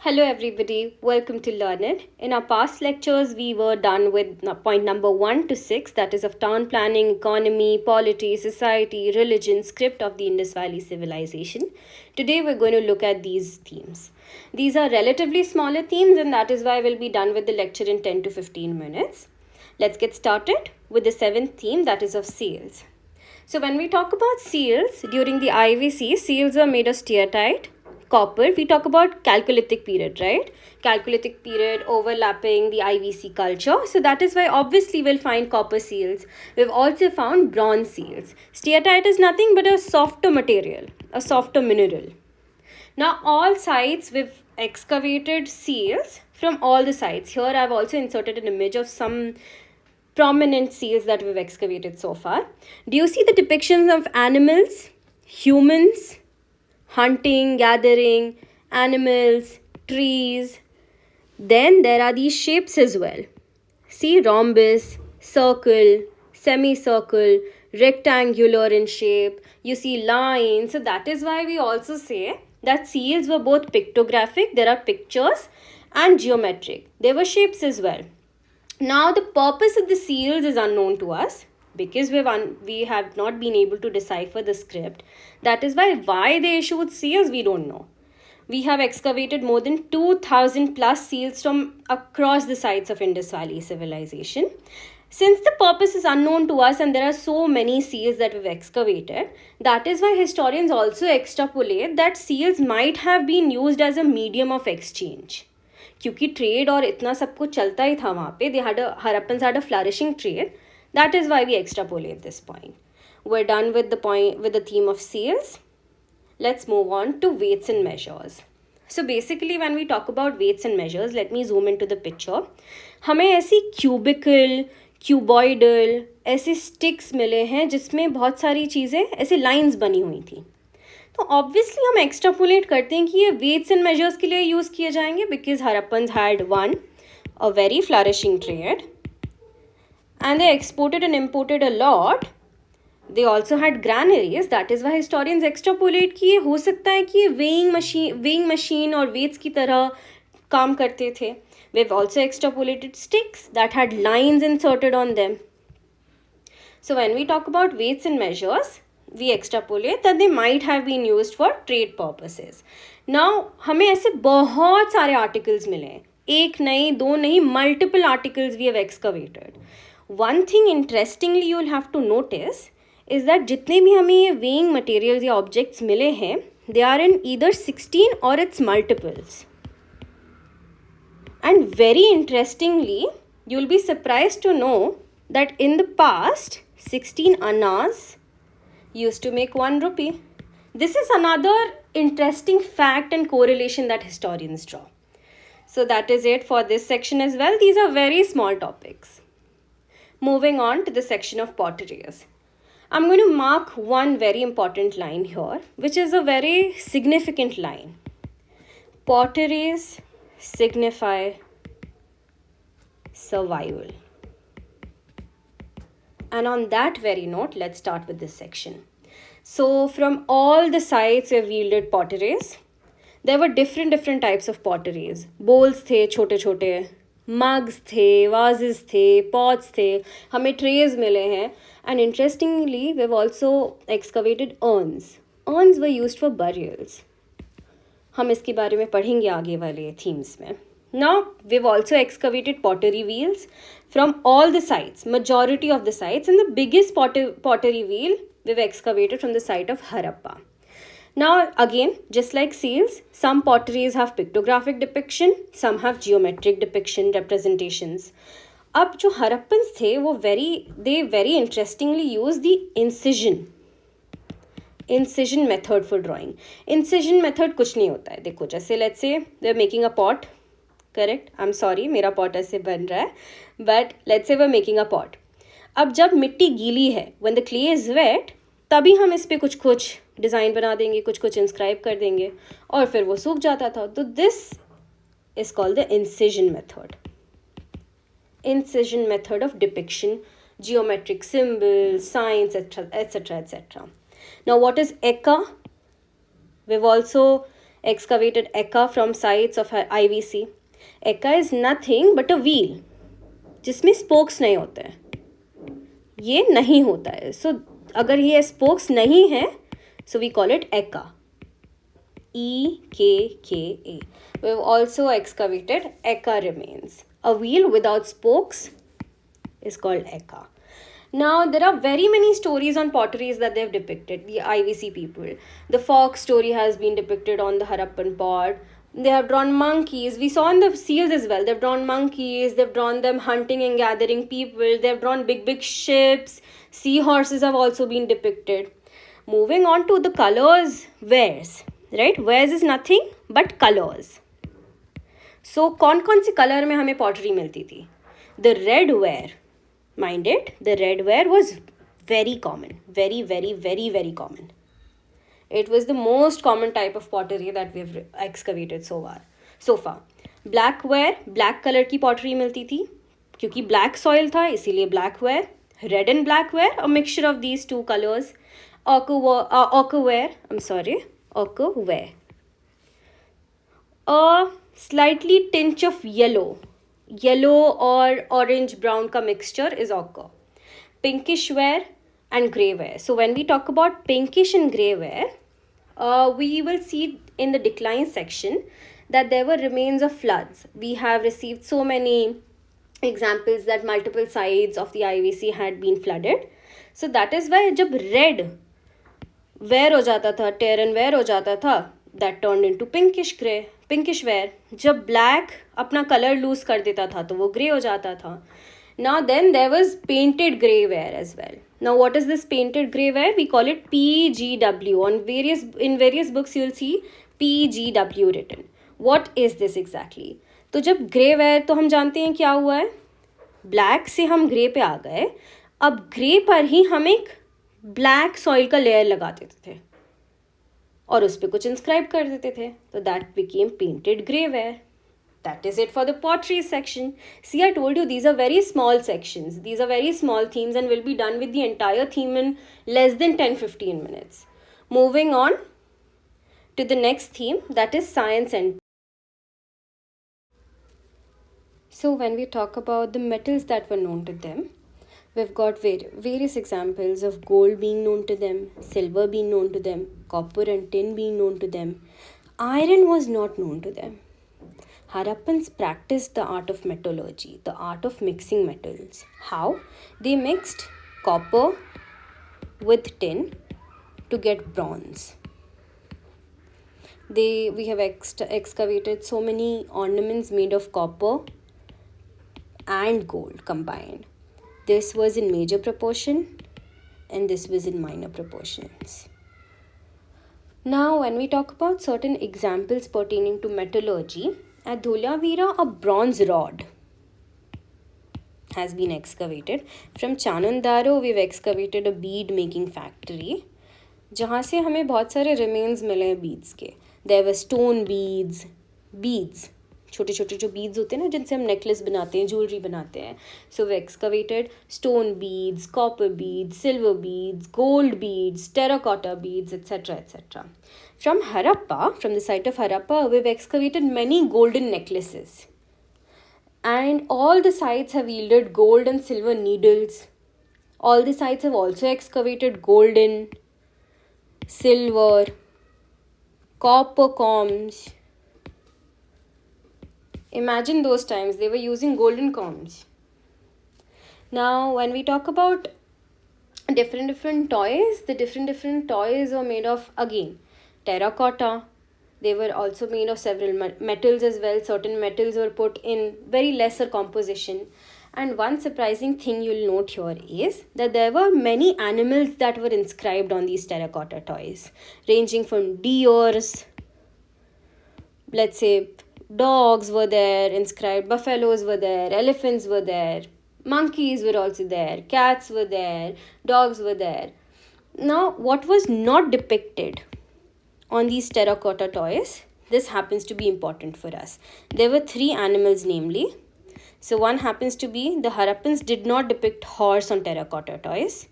Hello everybody, welcome to Learn It. In our past lectures, we were done with point number 1 to 6, that is of town planning, economy, polity, society, religion, script of the Indus Valley Civilization. Today we're going to look at these themes. These are relatively smaller themes and that is why we'll be done with the lecture in 10 to 15 minutes. Let's get started with the 7th theme, that is of seals. So when we talk about seals, during the IVC, seals were made of steatite, copper. We talk about Chalcolithic period, right? Chalcolithic period overlapping the IVC culture. So that is why obviously we'll find copper seals. We've also found bronze seals. Steatite is nothing but a softer material, a softer mineral. Now all sites we've excavated seals from all the sites. Here I've also inserted an image of some prominent seals that we've excavated so far. Do you see the depictions of animals, humans, hunting, gathering, animals, trees? Then there are these shapes as well. See, rhombus, circle, semicircle, rectangular in shape. You see lines. So that is why we also say that seals were both pictographic, there are pictures, and geometric. There were shapes as well. Now the purpose of the seals is unknown to us because we have not been able to decipher the script. That is why they issued seals, we don't know. We have excavated more than 2,000 plus seals from across the sites of Indus Valley Civilization. Since the purpose is unknown to us and there are so many seals that we've excavated, that is why historians also extrapolate that seals might have been used as a medium of exchange. क्योंकि trade और इतना सब कुछ चलता ही था वहाँ पे, Harappans had a flourishing trade. That is why we extrapolate this point. We're done with the theme of seals. Let's move on to weights and measures. So basically when we talk about weights and measures, let me zoom into the picture. हमें ऐसी cubical, cuboidal, ऐसे sticks मिले हैं जिसमें बहुत सारी चीज़ें ऐसे lines बनी हुई थी. तो ऑब्वियसली हम एक्सट्रापोलेट करते हैं कि ये वेट्स एंड मेजर्स के लिए यूज़ किए जाएंगे because Harappans had one a very flourishing trade and they exported and imported a lot. They also had granaries. That is Y historians extrapolate किए हो सकता है कि ये वेइंग मशीन और वेट्स की तरह काम करते थे. We have also extrapolated sticks that had lines inserted on them. So when we talk about weights and measures, we extrapolate that they might have been used for trade purposes. Now हमें ऐसे बहुत सारे articles मिले हैं. एक नहीं, दो नहीं, multiple articles we have excavated. One thing interestingly you will have to notice is that जितने भी हमें ये weighing materials या objects मिले हैं, they are in either 16 or its multiples. And very interestingly, you will be surprised to know that in the past, 16 annas used to make 1 rupee. This is another interesting fact and correlation that historians draw. So that is it for this section as well. These are very small topics. Moving on to the section of potteries. I'm going to mark one very important line here, which is a very significant line. Potteries signify survival. And on that very note, let's start with this section. So from all the sites we've yielded potteries. There were different types of potteries. Bowls थे छोटे छोटे, mugs थे, vases थे, pots थे, हमें trays मिले हैं. And interestingly, we've also excavated urns. Urns were used for burials. हम इसके बारे में पढ़ेंगे आगे वाले themes में. Now, we've also excavated pottery wheels from all the sites, majority of the sites, and the biggest pottery wheel we've excavated from the site of Harappa. Now, again, just like seals, some potteries have pictographic depiction, some have geometric depiction representations. अब जो Harappans थे, they very interestingly use the incision method for drawing. Incision method कुछ नहीं होता है. देखो, जैसे let's say we're making a pot. Correct, I am sorry, मेरा पॉट ऐसे बन रहा है, but let's say we are making a pot. अब जब मिट्टी गीली है, when the clay is wet, तभी हम इस पर कुछ डिज़ाइन बना देंगे, कुछ इंस्क्राइब कर देंगे और फिर वो सूख जाता था. तो this is called the incision method of depiction, geometric symbols, science, etcetera. Now what is Eka? We have also excavated Eka from sites of IVC. Eka is nothing but a wheel जिसमें spokes नहीं होते हैं. ये नहीं होता है. So अगर ये spokes नहीं है, so we call it Eka. EKKA. We've also excavated Eka remains. A wheel without spokes is called Eka. Now, there are very many stories on potteries that they've depicted, the IVC people. The fox story has been depicted on the Harappan pot. They have drawn monkeys. We saw in the seals as well. They've drawn monkeys. They've drawn them hunting and gathering people. They've drawn big, big ships. Seahorses have also been depicted. Moving on to the colors, wares. Right? Wares is nothing but colors. So, कौन से color में हमें pottery मिलती थी? The red ware. Mind it, the red ware was very common. Very, very, very, very common. It was the most common type of pottery that we've excavated so far. Black ware, black color की pottery मिलती थी. क्योंकि black soil था, इसीलिए black ware. Red and black ware, a mixture of these two colors. Ochre ware. A slightly tinge of yellow or orange brown ka mixture is ochre. Pinkish ware and grey ware. So when we talk about pinkish and grey ware, we will see in the decline section that there were remains of floods. We have received so many examples that multiple sides of the IVC had been flooded. So that is why जब red ware हो जाता था, terran ware हो जाता था, that turned into pinkish ware. जब black अपना color lose कर देता था तो वो grey हो जाता था. Now then there was painted grey ware as well. Now what is this painted grey ware? We call it PGW. In various books you will see PGW written. What is this exactly? तो जब grey ware तो हम जानते हैं क्या हुआ है. Black से हम grey पे आ गए. अब grey पर ही हम एक black soil का layer लगा देते थे और उस पर कुछ inscribe कर देते थे. तो that became painted grey ware. That is it for the pottery section. See, I told you these are very small sections. These are very small themes and will be done with the entire theme in less than 10-15 minutes. Moving on to the next theme, that is science and. So when we talk about the metals that were known to them, we've got various examples of gold being known to them, silver being known to them, copper and tin being known to them. Iron was not known to them. Harappans practiced the art of metallurgy, the art of mixing metals. How? They mixed copper with tin to get bronze. We have excavated so many ornaments made of copper and gold combined. This was in major proportion and this was in minor proportions. Now, when we talk about certain examples pertaining to metallurgy, at Dholavira, a bronze rod has been excavated. From Chanandaro, we've excavated a bead making factory, जहाँ से हमें बहुत सारे remains मिले हैं beads के. There were stone beads, छोटे छोटे जो beads होते हैं ना जिनसे हम necklace बनाते हैं, jewelry बनाते हैं. So we excavated stone beads, copper beads, silver beads, gold beads, terracotta beads, etc. etc. From the site of Harappa, we've excavated many golden necklaces. And all the sites have yielded gold and silver needles. All the sites have also excavated golden, silver, copper combs. Imagine those times, they were using golden combs. Now, when we talk about different toys, the different toys are made of, again, terracotta. They were also made of several metals as well. Certain metals were put in very lesser composition. And one surprising thing you'll note here is that there were many animals that were inscribed on these terracotta toys, ranging from deers, let's say dogs were there, inscribed buffaloes were there, elephants were there, monkeys were also there, cats were there, dogs were there. Now, what was not depicted on these terracotta toys, this happens to be important for us. There were 3 animals namely. So one happens to be the Harappans did not depict horse on terracotta toys.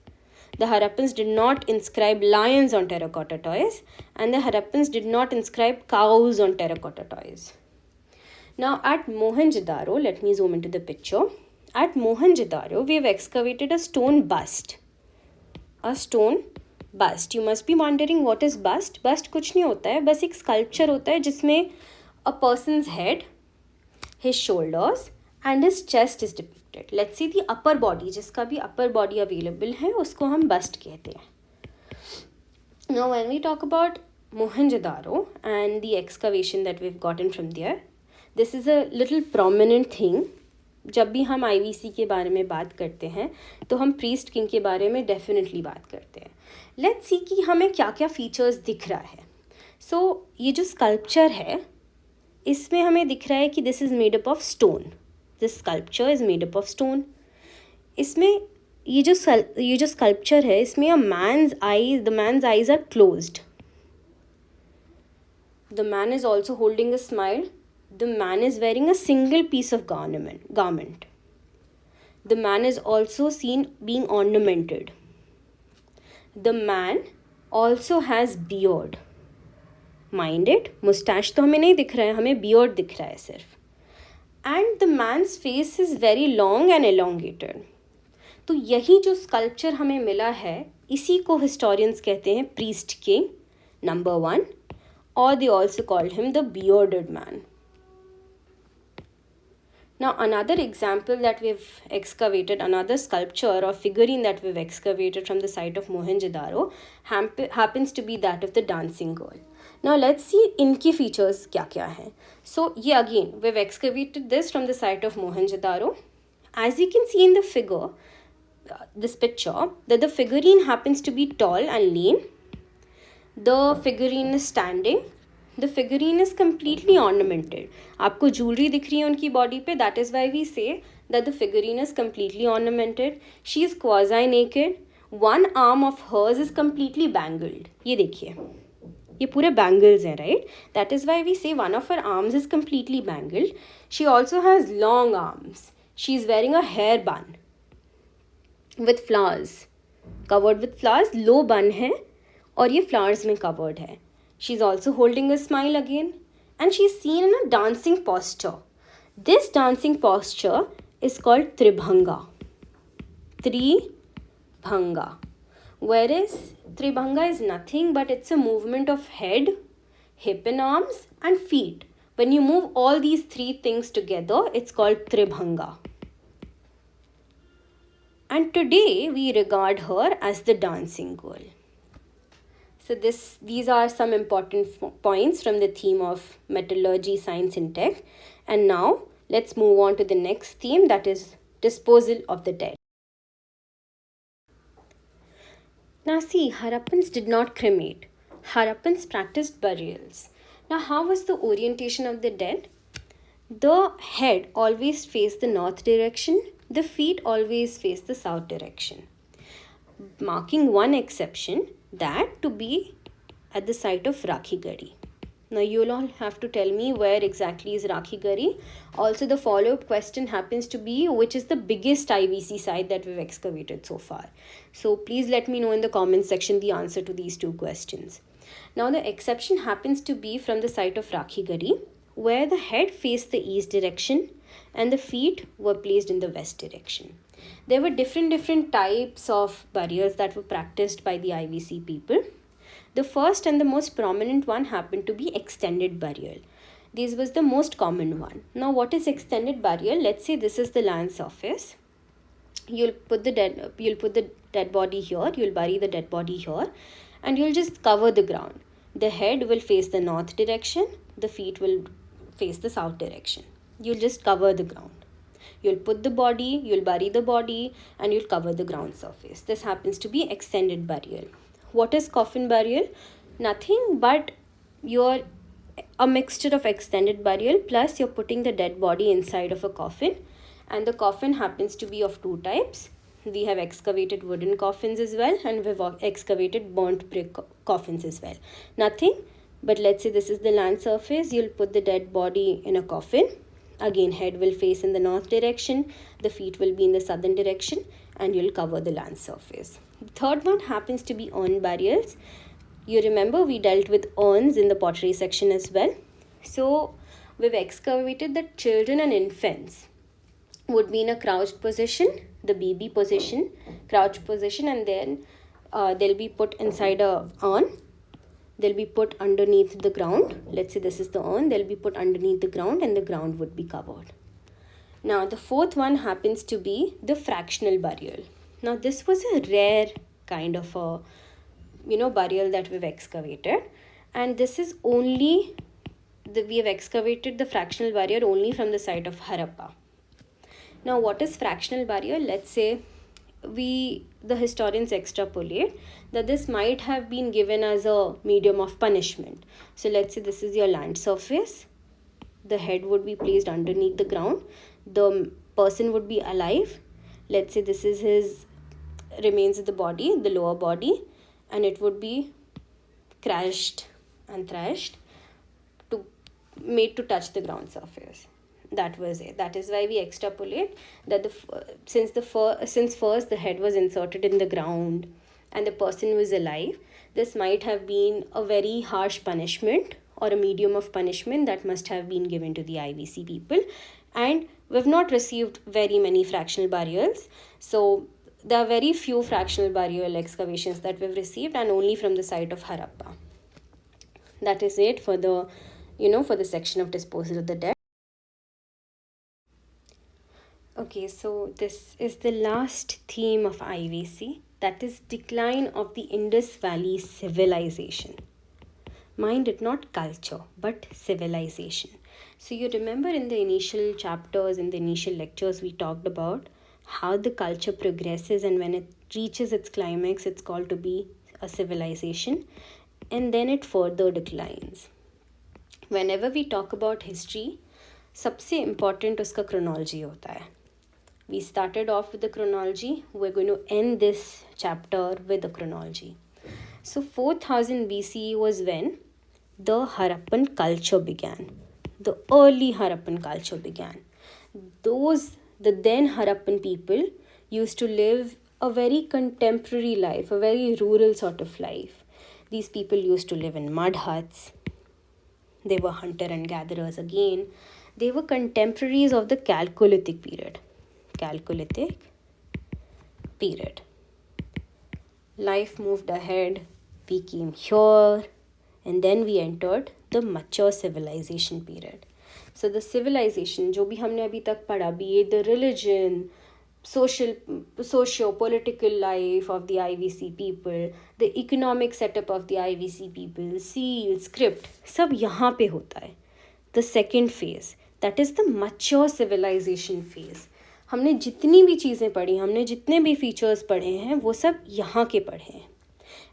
The Harappans did not inscribe lions on terracotta toys, and the Harappans did not inscribe cows on terracotta toys. Now at Mohenjo-daro, let me zoom into the picture. At Mohenjo-daro, we have excavated a stone bust. A stone bust. You must be wondering what is bust. Bust कुछ नहीं होता है, बस एक sculpture होता है जिसमें a person's head, his shoulders and his chest is depicted. Let's see the upper body, जिसका भी upper body available है उसको हम bust कहते हैं. Now when we talk about Mohenjo-daro and the excavation that we've gotten from there, this is a little prominent thing. जब भी हम IVC के बारे में बात करते हैं तो हम प्रीस्ट किंग के बारे में डेफिनेटली बात करते हैं. लेट्स सी कि हमें क्या क्या फीचर्स दिख रहा है. सो ये जो स्कल्पचर है इसमें हमें दिख रहा है कि this is made up of stone. This sculpture is made up of stone. इसमें ये जो स्कल्पचर है इसमें the man's eyes are closed. The man is also holding a smile. The man is wearing a single piece of garment. The man is also seen being ornamented. The man also has beard. Mind it, mustache तो हमें नहीं दिख रहा है, हमें beard दिख रहा है सिर्फ. And the man's face is very long and elongated. तो यही जो sculpture हमें मिला है इसी को historians कहते हैं priest king number 1, or they also called him the bearded man. Now another example that we've excavated, another sculpture or figurine that we've excavated from the site of Mohenjo-daro happens to be that of the dancing girl. Now let's see इनकी features क्या क्या हैं. So ये again we've excavated this from the site of Mohenjo-daro. As you can see in the figure, this picture, that the figurine happens to be tall and lean. The figurine is standing. The figurine is completely ornamented. आपको jewelry दिख रही है उनकी body पे. That is why we say that the figurine is completely ornamented. She is quasi naked. One arm of hers is completely bangled. ये देखिए, ये पूरे bangles हैं, right? That is why we say one of her arms is completely bangled. She also has long arms. She is wearing a hair bun with flowers, covered with flowers. Low bun है और ये flowers में covered है. She's also holding a smile again, and she's seen in a dancing posture. This dancing posture is called Tribhanga. Tribhanga. Whereas Tribhanga is nothing but it's a movement of head, hip and arms and feet. When you move all these three things together, it's called Tribhanga. And today we regard her as the dancing girl. So these are some important points from the theme of metallurgy, science and tech. And now let's move on to the next theme, that is disposal of the dead. Now see, Harappans did not cremate. Harappans practiced burials. Now how was the orientation of the dead? The head always faced the north direction. The feet always faced the south direction. Marking one exception, that to be at the site of Rakhi Gadi. Now you'll all have to tell me where exactly is Rakhi Gadi. Also the follow-up question happens to be which is the biggest IVC site that we've excavated so far. So please let me know in the comments section the answer to these two questions. Now the exception happens to be from the site of Rakhi Gadi, where the head faced the east direction and the feet were placed in the west direction. There were different types of burials that were practiced by the IVC people. The first and the most prominent one happened to be extended burial. This was the most common one. Now what is extended burial? Let's say this is the land surface. You'll put the dead body here, you'll bury the dead body here, and you'll just cover the ground. The head will face the north direction, the feet will face the south direction. You'll just cover the ground. You'll put the body, you'll bury the body, and you'll cover the ground surface. This happens to be extended burial. What is coffin burial? Nothing but you're a mixture of extended burial plus you're putting the dead body inside of a coffin, and the coffin happens to be of two types. We have excavated wooden coffins as well, and we've excavated burnt brick coffins as well. Nothing but, let's say this is the land surface, you'll put the dead body in a coffin. Again, head will face in the north direction, the feet will be in the southern direction, and you'll cover the land surface. The third one happens to be urn burials. You remember we dealt with urns in the pottery section as well. So we've excavated that children and infants would be in a crouched position, the baby position, crouched position, and then they'll be put inside a urn. They'll be put underneath the ground. Let's say this is the urn. They'll be put underneath the ground and the ground would be covered. Now the fourth one happens to be the fractional burial. Now this was a rare kind of a burial that we've excavated, and this is only we have excavated the fractional burial only from the site of Harappa. Now what is fractional burial? Let's say the historians extrapolate that this might have been given as a medium of punishment. So let's say this is your land surface. The head would be placed underneath the ground. The person would be alive. Let's say this is his remains of the body, the lower body, and it would be crushed and thrashed made to touch the ground surface. That was it. That is why we extrapolate that since first the head was inserted in the ground and the person was alive, this might have been a very harsh punishment or a medium of punishment that must have been given to the IVC people. And we've not received very many fractional burials, so there are very few fractional burial excavations that we've received, and only from the site of Harappa. That is it for the for the section of disposal of the dead. Okay, so this is the last theme of IVC, that is decline of the Indus Valley Civilization. Mind it, not culture, but civilization. So you remember in the initial chapters, in the initial lectures, we talked about how the culture progresses, and when it reaches its climax, it's called to be a civilization, and then it further declines. Whenever we talk about history, सबसे important उसका chronology होता है. We started off with the chronology. We're going to end this chapter with the chronology. So 4000 BCE was when the Harappan culture began. The early Harappan culture began. The then Harappan people used to live a very contemporary life, a very rural sort of life. These people used to live in mud huts. They were hunter and gatherers again. They were contemporaries of the Chalcolithic period. Life moved ahead. We came here, and then we entered the mature civilization period. So the civilization, जो भी हमने अभी तक पढ़ा, be it the religion, socio-political life of the IVC people, the economic setup of the IVC people, seal, script, सब यहाँ पे होता है. The second phase, that is the mature civilization phase. हमने जितनी भी चीज़ें पढ़ी, हमने जितने भी फीचर्स पढ़े हैं, वो सब यहाँ के पढ़े हैं.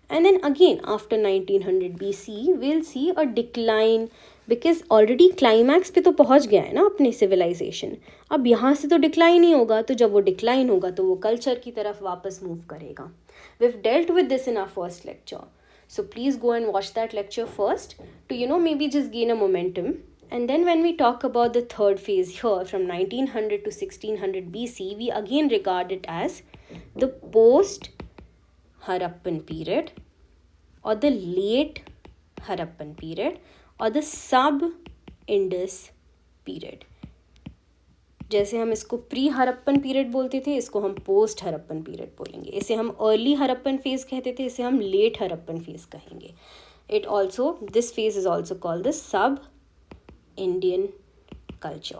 And then again, after 1900 BC, we'll see a decline, because already climax पे तो पहुँच गया है ना अपने civilization. अब यहाँ से तो decline ही होगा, तो जब वो decline होगा तो वो culture की तरफ वापस move करेगा. We've dealt with this in our first lecture. So please go and watch that lecture first to maybe just gain a momentum. And then when we talk about the third phase here from 1900 to 1600 BC, we again regard it as the post-Harappan period or the late Harappan period or the sub-Indus period. जैसे हम इसको pre Harappan period बोलते थे, इसको हम post Harappan period बोलेंगे. इसे हम अर्ली हरप्पन फेज कहते थे, इसे हम लेट हरप्पन फेज कहेंगे. This phase is also called the sub Indian culture.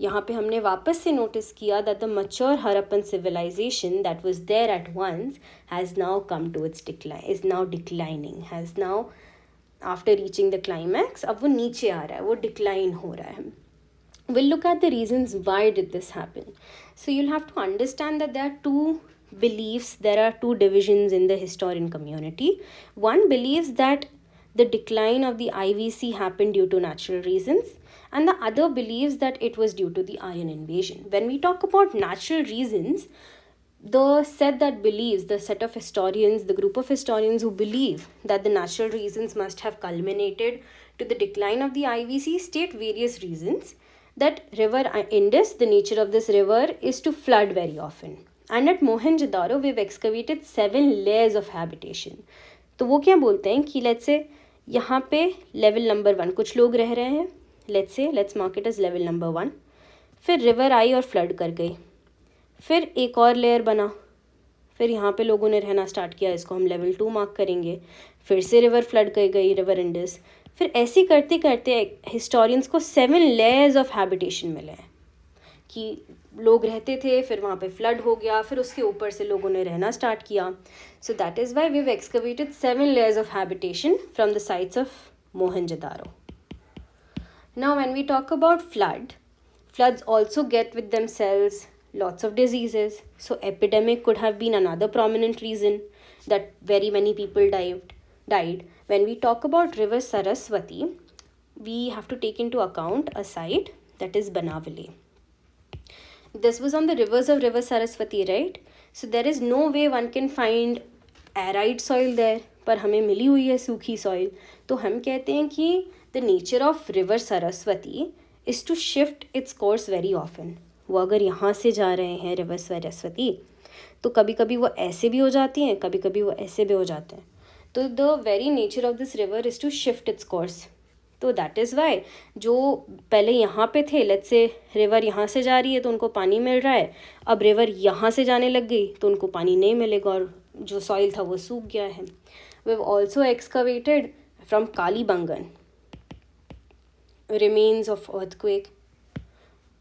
यहाँ पे हमने वापस से नोटिस किया that the mature Harappan civilization that was there at once has now come to its decline, is now declining, has now after reaching the climax अब वो नीचे आ रहा है, वो डिक्लाइन हो रहा है. We'll look at the reasons why did this happen. So you'll have to understand that there are two beliefs, there are two divisions in the historian community. One believes that the decline of the IVC happened due to natural reasons, and the other believes that it was due to the Aryan invasion. When we talk about natural reasons, the set of historians, the group of historians who believe that the natural reasons must have culminated to the decline of the IVC state various reasons. That river Indus, the nature of this river is to flood very often. And at Mohenjodaro we have excavated 7 layers of habitation. तो वो क्या बोलते हैं कि let's say यहाँ पे level number 1 कुछ लोग रह रहे हैं, let's mark it as level number 1. फिर रिवर आई और फ्लड कर गई, फिर एक और लेयर बना, फिर यहाँ पे लोगों ने रहना स्टार्ट किया, इसको हम लेवल 2 मार्क करेंगे. फिर से रिवर फ्लड कर गई, रिवर इंडस. फिर ऐसे करते करते हिस्टोरियंस को 7 layers ऑफ हैबिटेशन मिले हैं कि लोग रहते थे, फिर वहाँ पे फ्लड हो गया, फिर उसके ऊपर से लोगों ने रहना स्टार्ट किया. So that is why we have excavated 7 layers of habitation from the sites of Mohenjodaro. Now when we talk about floods also get with themselves lots of diseases. So epidemic could have been another prominent reason that very many people died. When we talk about river Saraswati, we have to take into account a site that is Banavali. This was on the rivers of river Saraswati, right? So there is no way one can find arid soil there, पर हमें मिली हुई है सूखी soil. तो हम कहते हैं कि the nature of river Saraswati is to shift its course very often. वो अगर यहाँ से जा रहे हैं रिवर सरस्वती, तो कभी कभी वो ऐसे भी हो जाती हैं, कभी कभी वो ऐसे भी हो जाते हैं. तो the very nature of this river is to shift its course. So that is why जो पहले यहाँ पे थे, लेट्स से रिवर यहाँ से जा रही है तो उनको पानी मिल रहा है, अब रिवर यहाँ से जाने लग गई तो उनको पानी नहीं मिलेगा और जो सॉइल था वो सूख गया है. We have also excavated from Kalibangan remains of earthquake.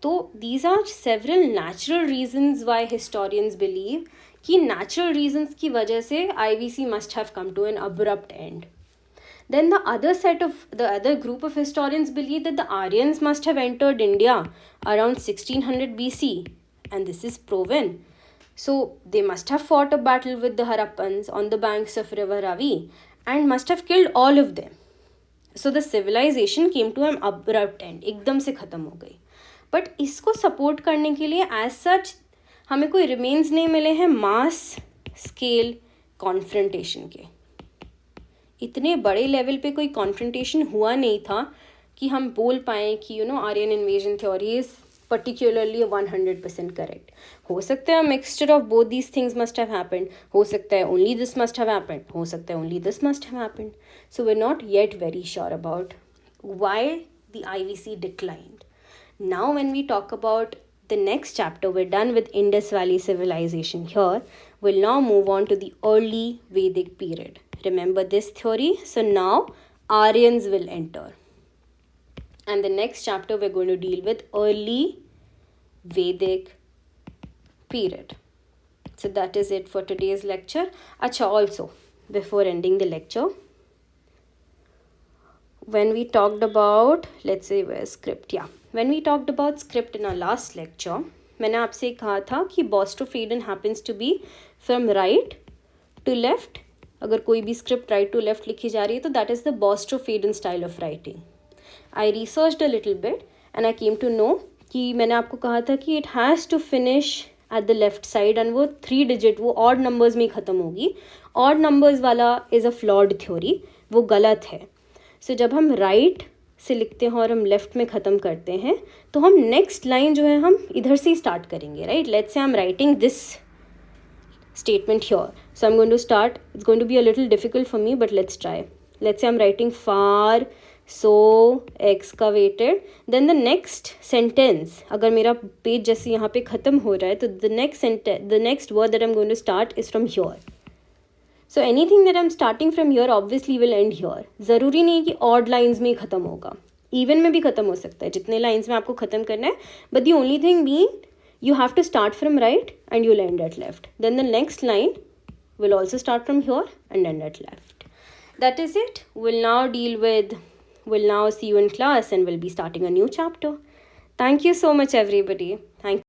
So these are several natural reasons why historians believe कि natural reasons की वजह से IVC must have come to an abrupt end. Then the other group of historians believe that the Aryans must have entered India around 1600 BC, and this is proven. So they must have fought a battle with the Harappans on the banks of river Ravi and must have killed all of them. So the civilization came to an abrupt end, एकदम से ख़त्म हो गई. But इसको support करने के लिए as such हमें कोई रिमेन्स नहीं मिले हैं मास स्केल कॉन्फ्रंटेशन के. इतने बड़े लेवल पे कोई कॉन्फ्रंटेशन हुआ नहीं था कि हम बोल पाएँ कि Aryan invasion theory is particularly 100% correct. हो सकता है mixture of both these things must have happened. हो सकता है only this must have happened. हो सकता है only this must have happened. So we're not yet very sure about why the IVC declined. Now when we talk about the next chapter, we're done with Indus Valley Civilization here. We'll now move on to the early Vedic period. Remember this theory? So now Aryans will enter. And the next chapter we're going to deal with early Vedic period. So that is it for today's lecture. Acha, also before ending the lecture, when we talked about, let's say where script, when we talked about script in our last lecture, मैंने आपसे कहा था कि Bostophaedon happens to be from right to left. अगर कोई भी script right to left लिखी जा रही है तो that is the Bostophaedon style of writing. I researched a little bit and I came to know कि मैंने आपको कहा था कि it has to finish at the left side and वो 3 digit वो odd numbers में ही ख़त्म होगी. odd numbers वाला is a flawed theory, वो गलत है. So जब हम right से लिखते हैं और हम लेफ्ट में ख़त्म करते हैं तो हम नेक्स्ट लाइन जो है हम इधर से ही स्टार्ट करेंगे, right. Let's say I am writing this statement here. So I'm going to start. It's going to be a little difficult for me, but let's try. Let's say I'm writing far so excavated. Then the next sentence, अगर मेरा page जैसे यहाँ पे ख़त्म हो रहा है तो the next word that I'm going to start is from here. So anything that I'm starting from here obviously will end here. ज़रूरी नहीं कि odd lines में ही ख़त्म होगा, even में भी ख़त्म हो सकता है, जितने lines में आपको ख़त्म करना है. But the only thing being you have to start from right and you'll end at left. Then the next line will also start from here and end at left. That is it. We'll now see you in class and we'll be starting a new chapter. Thank you so much, everybody. Thank you.